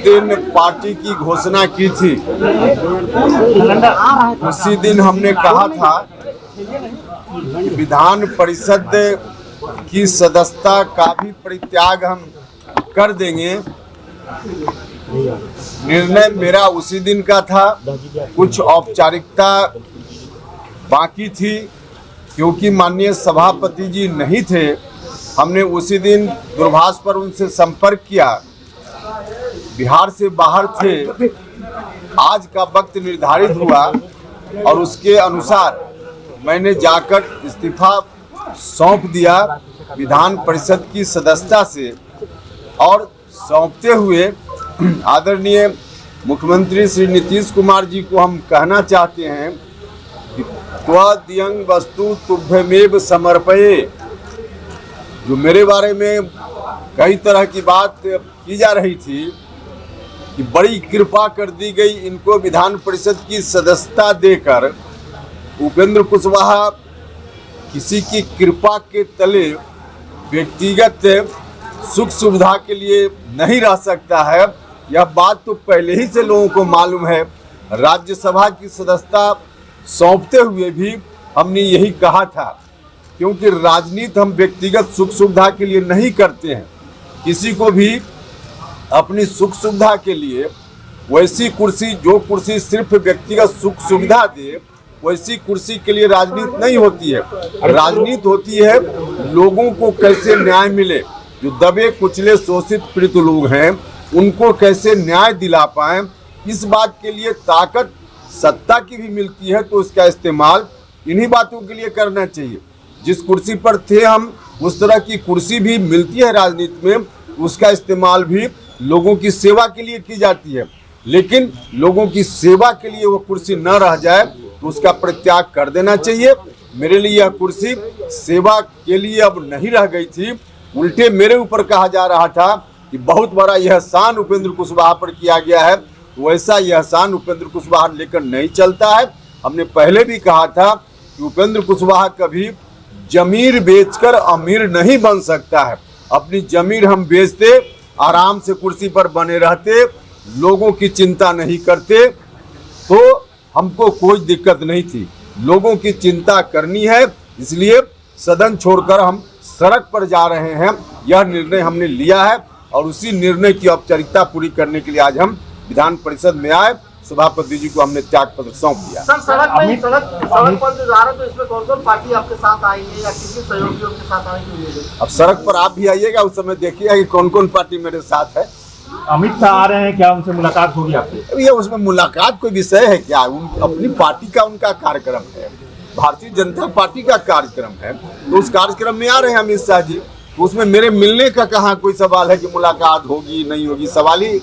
दिन पार्टी की घोषणा की थी, उसी दिन हमने कहा था कि विधान परिषद की सदस्यता का भी परित्याग हम कर देंगे। निर्णय मेरा उसी दिन का था। कुछ औपचारिकता बाकी थी, क्योंकि माननीय सभापति जी नहीं थे। हमने उसी दिन दूरभाष पर उनसे संपर्क किया, बिहार से बाहर थे। आज का वक्त निर्धारित हुआ और उसके अनुसार मैंने जाकर इस्तीफा सौंप दिया विधान परिषद की सदस्यता से। और सौंपते हुए आदरणीय मुख्यमंत्री श्री नीतीश कुमार जी को हम कहना चाहते हैं कि त्वदीयं वस्तु तुभ्यमेव समर्पये। जो मेरे बारे में कई तरह की बात की जा रही थी कि बड़ी कृपा कर दी गई इनको विधान परिषद की सदस्यता देकर, उपेंद्र कुशवाहा किसी की कृपा के तले व्यक्तिगत सुख सुविधा के लिए नहीं रह सकता है। यह बात तो पहले ही से लोगों को मालूम है। राज्यसभा की सदस्यता सौंपते हुए भी हमने यही कहा था, क्योंकि राजनीति हम व्यक्तिगत सुख सुविधा के लिए नहीं करते हैं। किसी को भी अपनी सुख सुविधा के लिए वैसी कुर्सी, जो कुर्सी सिर्फ व्यक्तिगत सुख सुविधा दे, वैसी कुर्सी के लिए राजनीति नहीं होती है। राजनीति होती है लोगों को कैसे न्याय मिले। जो दबे कुचले शोषित पीड़ित लोग हैं उनको कैसे न्याय दिला पाएं, इस बात के लिए ताकत सत्ता की भी मिलती है, तो इसका इस्तेमाल इन्हीं बातों के लिए करना चाहिए। जिस कुर्सी पर थे हम, उस तरह की कुर्सी भी मिलती है राजनीति में, उसका इस्तेमाल भी लोगों की सेवा के लिए की जाती है। लेकिन लोगों की सेवा के लिए वो कुर्सी न रह जाए तो उसका परित्याग कर देना चाहिए। मेरे लिए यह कुर्सी सेवा के लिए अब नहीं रह गई थी। उल्टे मेरे ऊपर कहा जा रहा था कि बहुत बड़ा यह एहसान उपेंद्र कुशवाहा पर किया गया है। वैसा यह एहसान उपेंद्र कुशवाहा लेकर नहीं चलता है। हमने पहले भी कहा था कि उपेंद्र कुशवाहा कभी जमीर बेचकर अमीर नहीं बन सकता है। अपनी जमीर हम बेचते, आराम से कुर्सी पर बने रहते, लोगों की चिंता नहीं करते, तो हमको कोई दिक्कत नहीं थी। लोगों की चिंता करनी है, इसलिए सदन छोड़कर हम सड़क पर जा रहे हैं। यह निर्णय हमने लिया है और उसी निर्णय की औपचारिकता पूरी करने के लिए आज हम विधान परिषद में आए। सभापति जी को हमने त्याग पत्र सौंप दिया। सर, सड़क पर जो जा रहे हैं तो इसमें कौन कौन पार्टी आपके साथ आई है या किसी सहयोगियों के साथ आएंगे? अब सड़क पर आप भी आइएगा, उस समय देखिएगा कि कौन कौन पार्टी मेरे साथ है। अमित शाह आ रहे हैं, क्या उनसे मुलाकात होगी आपकी? ये उसमें मुलाकात कोई विषय है क्या? अपनी पार्टी का उनका कार्यक्रम है, भारतीय जनता पार्टी का कार्यक्रम है, तो उस कार्यक्रम में आ रहे हैं अमित शाह जी। तो उसमें मेरे मिलने का कहाँ कोई सवाल है कि मुलाकात होगी नहीं होगी? सवाल ही